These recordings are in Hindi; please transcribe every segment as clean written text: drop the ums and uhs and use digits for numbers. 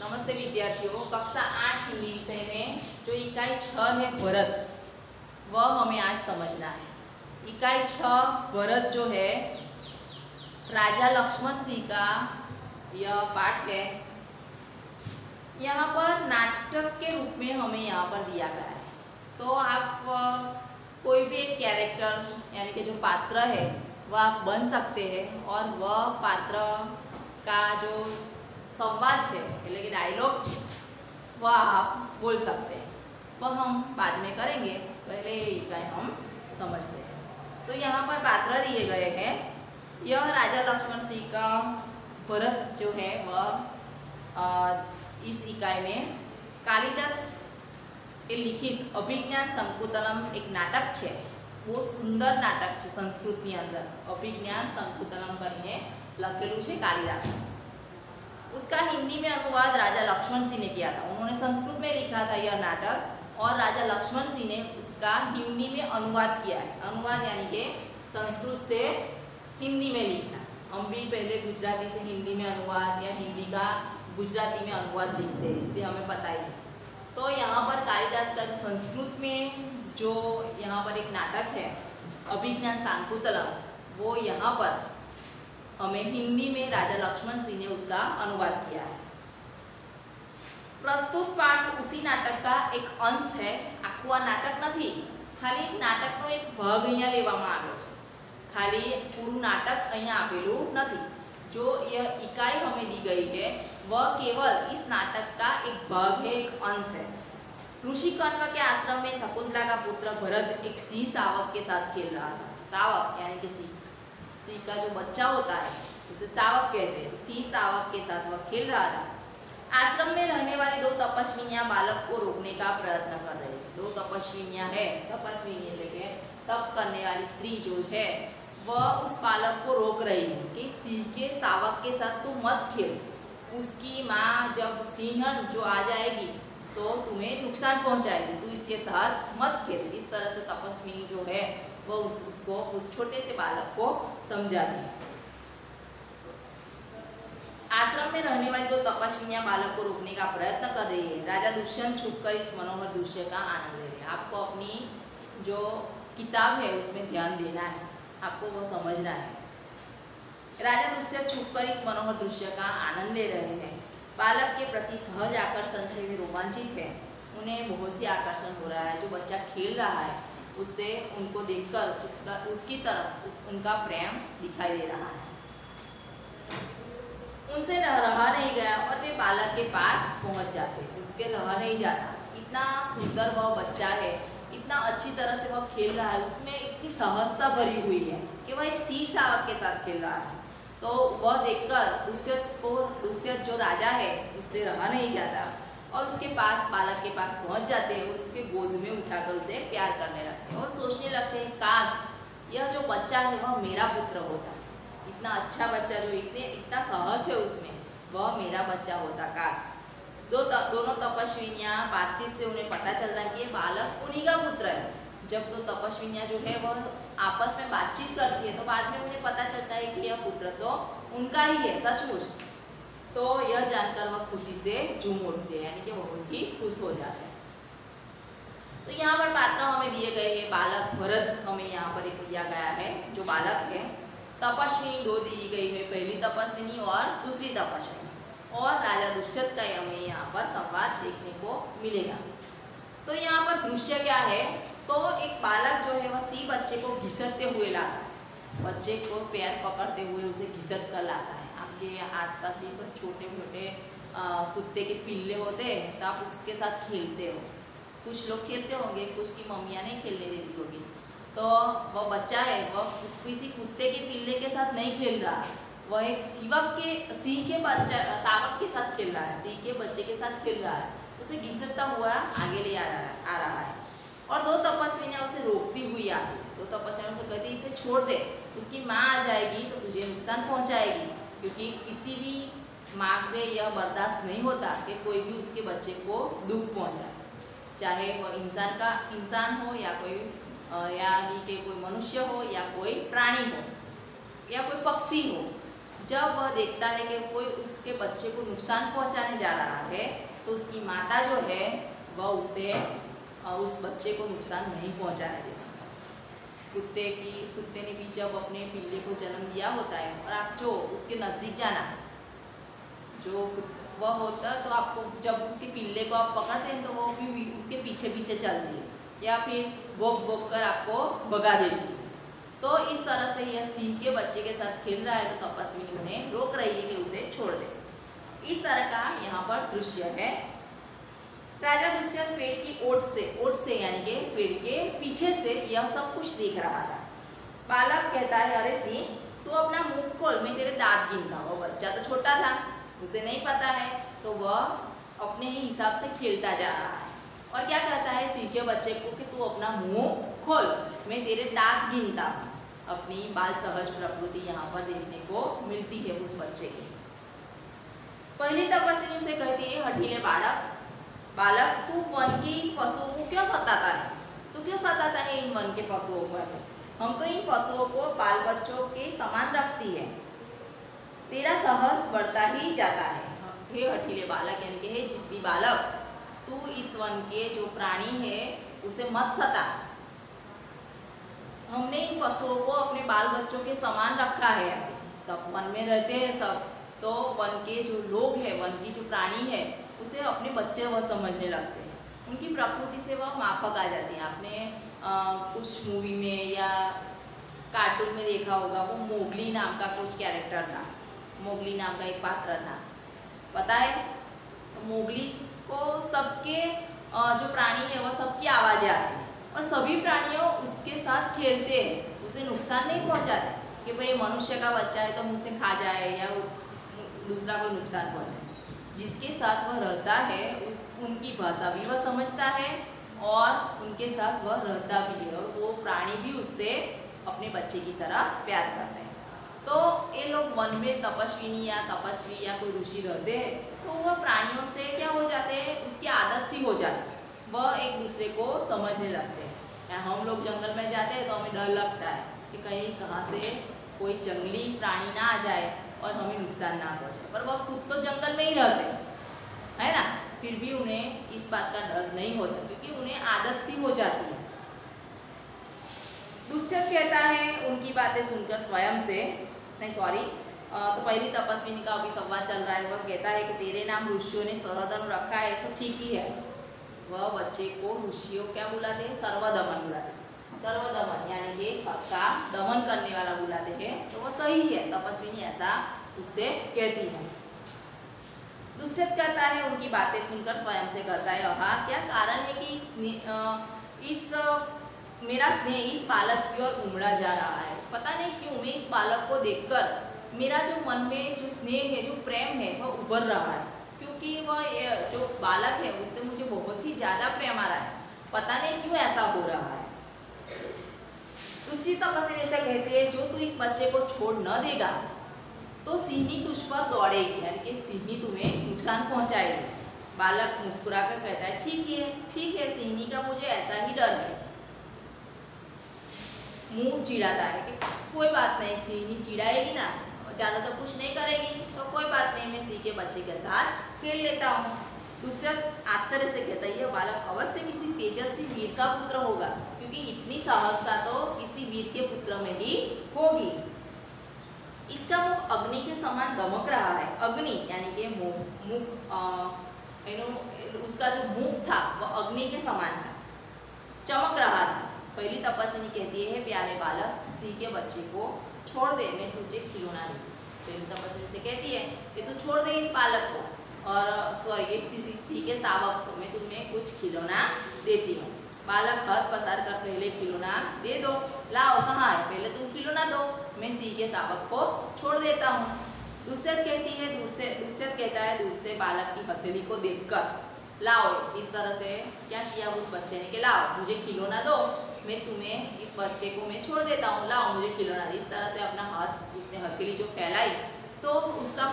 नमस्ते विद्यार्थियों। कक्षा 8 हिंदी विषय में जो इकाई 6 है भरत, वह हमें आज समझना है। इकाई 6 भरत जो है राजा लक्ष्मण सिंह का यह पाठ है। यहाँ पर नाटक के रूप में हमें यहाँ पर दिया गया है। तो आप कोई भी एक कैरेक्टर यानी कि जो पात्र है वह आप बन सकते हैं और वह पात्र का जो संवाद है એટલે કે डायलॉग છે वह आप बोल सकते हैं। वह हम बाद में करेंगे, पहले इकाई हम समझते हैं। तो यहाँ पर पात्र दिए गए हैं। यह राजा लक्ष्मण सिंह का भरत जो है वह इस इकाई में कालिदास लिखित अभिज्ञान संकुतलम एक नाटक है। वो सुंदर नाटक है। संस्कृतनी अंदर अभिज्ञान संकुतलम करीने लखेलू है कालिदास। उसका हिंदी में अनुवाद राजा लक्ष्मण सिंह ने किया था। उन्होंने संस्कृत में लिखा था यह नाटक और राजा लक्ष्मण सिंह ने इसका हिंदी में अनुवाद किया है। अनुवाद यानी कि संस्कृत से हिंदी में लिखना। हम भी पहले गुजराती से हिंदी में अनुवाद या हिंदी का गुजराती में अनुवाद लिखते हैं, इसलिए हमें पता ही है। तो यहाँ पर कालिदास का जो संस्कृत में जो यहाँ पर एक नाटक है अभिज्ञान शाकुंतलम, वो यहाँ पर हमें हिंदी में राजा लक्ष्मण सिंह ने उसका अनुवाद किया है। प्रस्तुत पाठ उसी नाटक का एक अंश है। आखू आ नाटक नहीं, खाली नाटकનો एक भाग અહીંયા લેવામાં આવ્યો છે। खाली पूરું नाटक અહીંયા આપેલું નથી। जो यह इकाई हमें दी गई है वह केवल इस नाटक का एक भाग है, एक अंश है। ऋषि कण्व के आश्रम में शकुंतला का पुत्र भरत एक सिंह शावक के साथ खेल रहा था। शावक यानी कि सिंह का जो बच्चा होता है उसे शावक कहते हैं। सिंह शावक के साथ वह खेल रहा था। आश्रम में रहने वाली दो तपस्विनियां बालक को रोकने का प्रयत्न कर रही थी। दो तपस्विनियां है, तपस्विनी लेके तप करने वाली स्त्री जो है वह उस बालक को रोक रही है कि सिंह के शावक के साथ तू मत खेल। उसकी माँ जब सिंहन जो आ जाएगी तो तुम्हें नुकसान पहुंचाएगी, तू इसके साथ मत खेल। इस तरह से तपस्विनी जो है वो उसको उस छोटे से बालक को समझाती है। आश्रम में रहने वाली दो तपस्विनियां बालक को रोकने का प्रयत्न कर रही है। राजा दुष्यंत छुपकर इस मनोहर दृश्य का आनंद ले रहे हैं। आपको अपनी जो किताब है उसमें ध्यान देना है, आपको वो समझना है। राजा दुष्यंत छुपकर इस मनोहर दृश्य का आनंद ले रहे हैं। बालक के प्रति सहज आकर्षण से वे रोमांचित है। उन्हें बहुत ही आकर्षण हो रहा है। जो बच्चा खेल रहा है उससे उनको देखकर उसकी तरफ उनका प्रेम दिखाई दे रहा है। उनसे रहा नहीं गया और वे बालक के पास पहुंच जाते। उसके रहा नहीं जाता। इतना सुंदर वह बच्चा है, इतना अच्छी तरह से वह खेल रहा है, उसमें इतनी सहजता भरी हुई है कि वह एक सिंह शावक के साथ खेल रहा है। तो वह देखकर दुष्यंत जो राजा है उससे रहा नहीं जाता और उसके पास बालक के पास पहुंच जाते हैं और उसके गोद में उठाकर उसे प्यार करने लगते हैं और सोचने लगते हैं काश यह जो बच्चा है वह मेरा पुत्र होता। इतना अच्छा बच्चा जो इतना साहस है उसमें, वह मेरा बच्चा होता काश। दोनों तपस्विनियां बातचीत से उन्हें पता चलता है कि ये बालक उन्हीं का पुत्र है। जब दो तपस्विनियां जो है वह आपस में बातचीत करती है तो बाद में उन्हें पता चलता है कि यह पुत्र तो उनका ही है सचमुच। तो यह जानकर वह खुशी से झूम उठते हैं, यानी कि बहुत ही खुश हो जाते हैं। तो यहाँ पर पात्र हमें दिए गए हैं। बालक भरत हमें यहाँ पर एक दिया गया है जो बालक है। तपस्विनी दो दी गई है, पहली तपस्विनी और दूसरी तपस्विनी। और राजा दुष्यंत का हमें यहाँ पर संवाद देखने को मिलेगा। तो यहाँ पर दृश्य क्या है, तो एक बालक जो है वह सिंह बच्चे को घिसटते हुए लाता है। बच्चे को पैर पकड़ते हुए उसे घिसट कर लाता है। आपके आसपास भी छोटे छोटे कुत्ते के पिल्ले होते हैं तो आप उसके साथ खेलते हो। कुछ लोग खेलते होंगे, कुछ की मम्मियाँ नहीं खेलने देती होगी। तो वह बच्चा है वह किसी कुत्ते के पिल्ले के साथ नहीं खेल रहा, वह एक सिंह के बच्चा शावक के साथ खेल रहा है, सिंह के बच्चे के साथ खेल रहा है। उसे घिसटता हुआ आगे ले आ रहा है और दो तपस्विनियां उसे रोकती हुई आती है। दो तपस्विनियां उसे कहती इसे छोड़ दे, उसकी माँ आ जाएगी तो तुझे नुकसान पहुँचाएगी। क्योंकि किसी भी माँ से यह बर्दाश्त नहीं होता कि कोई भी उसके बच्चे को दुख पहुँचाए, चाहे वह इंसान हो या यानी कि कोई मनुष्य हो या कोई प्राणी हो या कोई पक्षी हो। जब वह देखता है कि कोई उसके बच्चे को नुकसान पहुंचाने जा रहा है तो उसकी माता जो है वह उसे उस बच्चे को नुकसान नहीं पहुंचाने देती। कुत्ते ने भी जब अपने पिल्ले को जन्म दिया होता है और आप जो उसके नज़दीक जाना जो वह होता तो आपको जब उसके पिल्ले को आप पकड़ते हैं तो वो भी उसके पीछे पीछे चलती है या फिर भोंक भोंक कर आपको भगा देती है। तो इस तरह से यह सिंह के बच्चे के साथ खेल रहा है तो तपस्विनी उन्हें रोक रही है कि उसे छोड़ दे। इस तरह का यहाँ पर दृश्य है। राजा दुष्यंत पेड़ की ओट से यानी कि पेड़ के पीछे से यह सब कुछ देख रहा था। बालक कहता है, अरे सिंह तू अपना मुंह खोल, मैं तेरे दांत गिनता हूँ। वो बच्चा तो छोटा था, उसे नहीं पता है, तो वह अपने ही हिसाब से खेलता जा रहा है और क्या कहता है सिंह के बच्चे को कि तू अपना मुंह खोल, मैं तेरे दांत गिनता हूँ। अपनी बाल सहज प्रकृति यहाँ पर देखने को मिलती है उस बच्चे की। पहली तपस्वी उसे कहती है, हठीले बालक तू वन के इन पशुओं को क्यों सताता है? तू क्यों सताता है इन वन के पशुओं पर? हम तो इन पशुओं को बाल बच्चों के समान रखती है, तेरा साहस बढ़ता ही जाता है। हे हठीले बालक यानी कि हे जिद्दी बालक, तू इस वन के जो प्राणी है उसे मत सता। हमने इन पशुओं को अपने बाल बच्चों के समान रखा है। सब वन में रहते हैं सब, तो वन के जो लोग हैं, वन की जो प्राणी है उसे अपने बच्चे वह समझने लगते हैं। उनकी प्रकृति से वह माफक आ जाती है। आपने कुछ मूवी में या कार्टून में देखा होगा, वो मोगली नाम का कुछ कैरेक्टर था, मोगली नाम का एक पात्र था, पता है? तो मोगली को सबके जो प्राणी है वह सबकी आवाज़ें आती हैं और सभी प्राणियों उसके साथ खेलते हैं, उसे नुकसान नहीं पहुंचाते कि भाई मनुष्य का बच्चा है तो मुझसे खा जाए या दूसरा को नुकसान पहुंचाए। जिसके साथ वह रहता है उनकी भाषा भी वह समझता है और उनके साथ वह रहता भी है और वो प्राणी भी उससे अपने बच्चे की तरह प्यार करते हैं। तो ये लोग वन में तपस्विनी या तपस्वी या कोई ऋषि रहते हैं तो वह प्राणियों से क्या हो जाते हैं, उसकी आदत सी हो जाती है, वह एक दूसरे को समझने लगते हैं। या हम लोग जंगल में जाते हैं तो हमें डर लगता है कि कहीं कहाँ से कोई जंगली प्राणी ना आ जाए और हमें नुकसान ना पहुँचे, पर वह खुद तो जंगल में ही रहते हैं, है ना, फिर भी उन्हें इस बात का डर नहीं होता क्योंकि उन्हें आदत सी हो जाती है। दुष्यंत कहता है उनकी बातें सुनकर स्वयं से तो पहली तपस्विनी का अभी संवाद चल रहा है। वह कहता है कि तेरे नाम ऋषियों ने सर्वदमन रखा है, सो ठीक ही है। वह बच्चे को ऋषियों क्या बुलाते हैं? सर्वदमन बुलाते हैं। सर्वदमन यानी कि सबका दमन करने वाला बुलाते हैं, तो वह सही है। तपस्विनी ऐसा उससे कहती है। दुष्यंत कहता है उनकी बातें सुनकर स्वयं से कहता है, हाँ क्या कारण है कि मेरा स्नेह इस बालक की ओर उमड़ा जा रहा है? पता नहीं क्यों मैं इस बालक को देखकर मेरा जो मन में जो स्नेह है, जो प्रेम है, वह उभर रहा है क्योंकि वह जो बालक है उससे मुझे बहुत ही ज़्यादा प्रेम आ रहा है। पता नहीं क्यों ऐसा हो रहा है। दूसरी तपस्वी ऐसा कहते हैं, जो तू इस बच्चे को छोड़ न देगा तो सिंही तुझ पर दौड़ेगी, यानी कि सिंही तुम्हें नुकसान पहुंचाएगी। बालक मुस्कुराकर कहता है, ठीक है सिंही का मुझे ऐसा ही डर है। मुंह चिढ़ाता है कि कोई बात नहीं, सिंही चिढ़ाएगी ना, ज़्यादा तो कुछ नहीं करेगी, तो कोई बात नहीं, मैं सिंह के बच्चे के साथ खेल लेता हूँ। दुष्यंत आश्चर्य से कहता है, यह बालक अवश्य किसी तेजस्वी वीर का पुत्र होगा क्योंकि इतनी सहजता तो किसी वीर के पुत्र में ही होगी। इसका मुख अग्नि के समान दमक रहा है। अग्नि यानी कि मुख उसका जो मुख था वह अग्नि के समान था, चमक रहा था। पहली तपस्विनी कहती है, प्यारे बालक सिंह के बच्चे को छोड़ दे, मैं तुझे खिलौना दूँ। पहली तपस्विनी से कहती है कि तू छोड़ दे इस बालक को और इस सिंह के शावक को, मैं तुम्हें कुछ खिलौना देती हूँ। बालक हाथ पसार कर पहले खिलौना दे दो। लाओ, कहाँ है? पहले तुम खिलौना दो, मैं सिंह के शावक को छोड़ देता हूँ। दुष्यंत कहता है दूर से बालक की हथेली को देखकर, लाओ। इस तरह से क्या किया उस बच्चे ने कि लाओ मुझे खिलौना दो, मैं तुम्हें इस बच्चे को मैं छोड़ देता हूँ, लाओ मुझे खिलौना दे। इस तरह से अपना हाथ उसने हथेली जो फैलाई तो उसका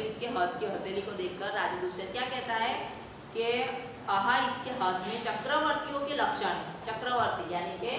उसके हाथ की हथेली को देखकर राजा दुष्यंत क्या कहता है कि आहा, इसके हाथ में चक्रवर्तियों के लक्षण है। चक्रवर्ती यानी कि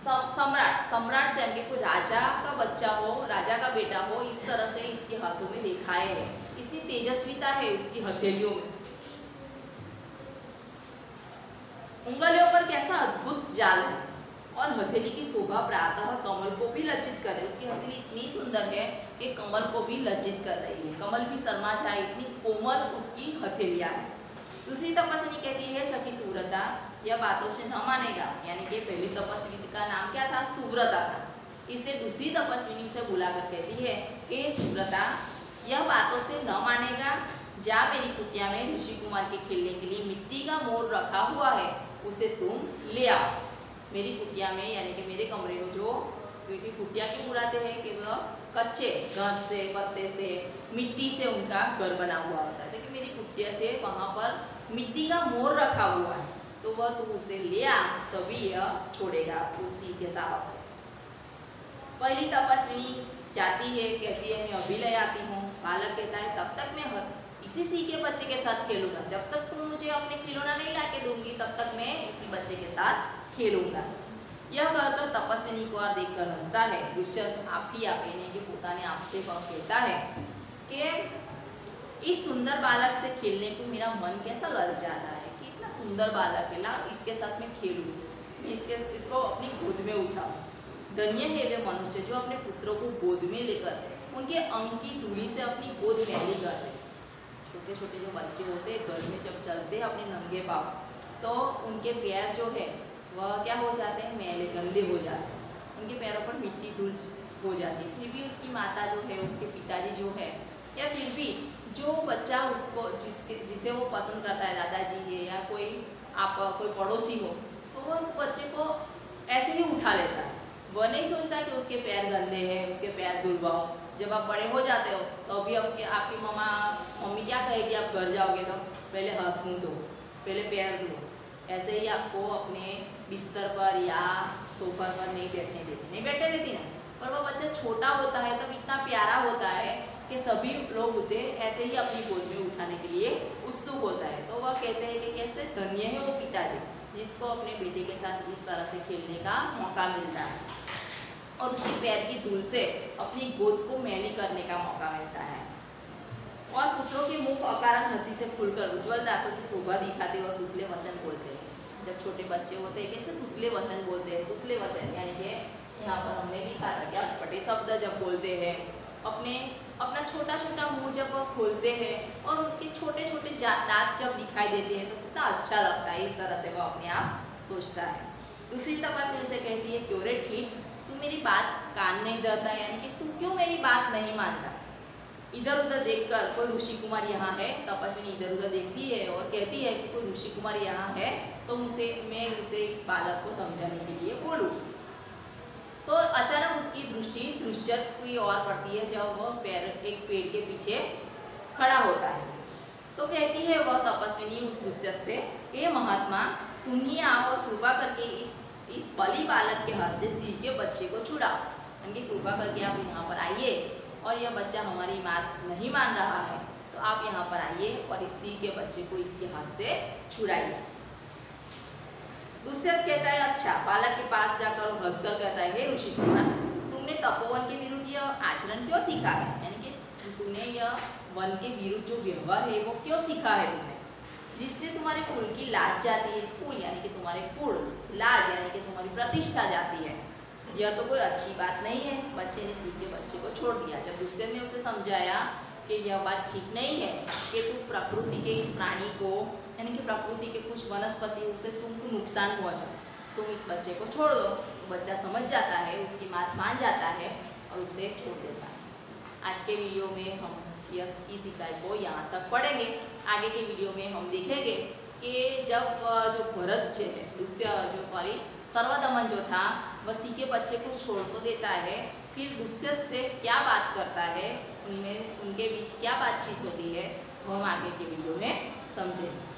सम्राट, सम्राट से हमके कोई राजा का बच्चा हो, राजा का बेटा हो, इस तरह से इसके हाथों में रेखाएं है, इतनी तेजस्विता है उसकी हथेलियों में। उंगलियों पर कैसा अद्भुत जाल है और हथेली की शोभा प्रातः कमल को भी लज्जित कर रही है। उसकी हथेली इतनी सुंदर है कि कमल को भी लज्जित कर रही है, कमल भी शर्मा जाए, इतनी कोमल उसकी हथेलियां है। दूसरी तपस्विनी कहती है सखी सुव्रता, यह बातों से न मानेगा, यानी कि पहली तपस्विनी का नाम क्या था, सुव्रता था, इसलिए दूसरी तपस्विनी उसे बुलाकर कहती है कि सुव्रता यह बातों से न मानेगा, जा मेरी कुटिया में ऋषि कुमार के खेलने के लिए मिट्टी का मोर रखा हुआ है, उसे तुम ले आओ मेरी कुटिया में, यानी कि मेरे कमरे में। जो क्योंकि कुटिया क्यों बुलाते हैं कि वह कच्चे घास से, पत्ते से, मिट्टी से उनका घर बना हुआ होता है, लेकिन मेरी कुटिया से वहाँ पर मिट्टी का मोर रखा हुआ है, तो वह तुम उसे ले आ, तभी यह छोड़ेगा उसी के साथ। पहली तपस्विनी जाती है, कहती है मैं अभी ले आती हूँ। बालक कहता है तब तक मैं इसी सी के बच्चे के साथ खेलूंगा, जब तक तुम मुझे अपने खिलौना नहीं ला के दूंगी तब तक मैं इसी बच्चे के साथ खेलूंगा। यह कहकर तपस्विनी को और देखकर हंसता है। दुष्यंत आप ही यानी कि पोता ने आपसे कहता है कि इस सुंदर बालक से खेलने को मेरा मन कैसा ललचाता है कि इतना सुंदर बालक है, ला इसके साथ मैं खेलूँ, मैं इसको अपनी गोद में उठाऊँ। धन्य है वे मनुष्य जो अपने पुत्रों को गोद में लेकर उनके अंग की धूली से अपनी गोद मैली करते हैं। छोटे छोटे जो बच्चे होते हैं घर में जब चलते हैं अपने नंगे पाँव, तो उनके पैर जो है वह क्या हो जाते हैं, मैले गंदे हो जाते हैं, उनके पैरों पर मिट्टी धूल हो जाती है। फिर भी उसकी माता जो है, उसके पिताजी जो है, या फिर भी जो बच्चा उसको जिसे वो पसंद करता है, दादाजी है या कोई कोई पड़ोसी हो, तो वह उस बच्चे को ऐसे ही उठा लेता है। वह नहीं सोचता कि उसके पैर गंदे हैं, उसके पैर धुलवाओ। जब आप बड़े हो जाते हो तो अभी आपकी मम्मी क्या कहेगी, आप घर जाओगे तो पहले हाथ मुँह धो, पहले पैर धो। ऐसे ही आपको अपने बिस्तर पर या सोफा पर नहीं बैठने देती ना। पर वह बच्चा छोटा होता है तब इतना प्यारा होता है कि सभी लोग उसे ऐसे ही अपनी गोद में उठाने के लिए उत्सुक होता है। तो वह कहते हैं कि कैसे धन्य है वो पिताजी जिसको अपने बेटे के साथ इस तरह से खेलने का मौका मिलता है और उसके पैर की धूल से अपनी गोद को मैली करने का मौका मिलता है। और पुत्रों के मुख अकारण हंसी से खुलकर उज्जवल दांतों की शोभा दिखाते और तुतले वचन बोलते हैं। जब छोटे बच्चे होते हैं कैसे तुतले वचन बोलते हैं। तुतले वचन यानी कि यहाँ पर हमने लिखा था कि अटपटे शब्द जब बोलते हैं, अपना छोटा छोटा मुंह जब वह खोलते हैं और उनके छोटे छोटे दांत जब दिखाई देते हैं तो कितना अच्छा लगता है। इस तरह से वह अपने आप सोचता है। दूसरी तपस्या से कहती है क्यों रे ठीक, तू मेरी बात कान नहीं धरता, यानी कि तू क्यों मेरी बात नहीं मानता। इधर उधर देखकर कोई ऋषि कुमार यहाँ है। तपस्विनी इधर उधर देखती है और कहती है कि कोई ऋषि कुमार यहाँ है तो मैं उसे इस बालक को समझाने के लिए बोलूँ। तो अचानक उसकी दृष्टि दुष्यंत की ओर पड़ती है जब वह एक पेड़ के पीछे खड़ा होता है। तो कहती है वह तपस्विनी उस दुष्यंत से, हे महात्मा तुम ही आओ और कृपा करके इस बलि बालक के हाथ से सिंह के बच्चे को छुड़ाओ। यानी कृपा करके आप यहाँ पर आइए और यह बच्चा हमारी बात नहीं मान रहा है तो आप यहाँ पर आइए और इस सिंह के बच्चे को इसके हाथ से छुड़ाइए। दुष्यंत कहता है अच्छा। बालक के पास जाकर हंसकर कहता है, हे ऋषि कुमार तुमने तपोवन के विरुद्ध यह आचरण क्यों सीखा है, यानी कि तूने यह वन के विरुद्ध जो व्यवहार है वो क्यों सीखा है तुमने, जिससे तुम्हारे कुल की लाज जाती है। कुल यानी कि तुम्हारे कुल, लाज यानी कि तुम्हारी प्रतिष्ठा जाती है। यह तो कोई अच्छी बात नहीं है। बच्चे ने सिंह के बच्चे को छोड़ दिया। जब दुष्यंत ने उसे समझाया कि यह बात ठीक नहीं है कि तुम प्रकृति के इस प्राणी को, यानी कि प्रकृति के कुछ वनस्पति से तुमको नुकसान पहुंचा, तुम इस बच्चे को छोड़ दो। तो बच्चा समझ जाता है, उसकी बात मान जाता है और उसे छोड़ देता है। आज के वीडियो में हम इस इकाई को यहाँ तक पढ़ेंगे। आगे के वीडियो में हम देखेंगे कि जब जो भरत सर्वदमन जो था वह सिंह के बच्चे को छोड़ तो देता है, फिर दुष्यंत से क्या बात करता है, उनके बीच क्या बातचीत होती है वो हम आगे के वीडियो में समझेंगे।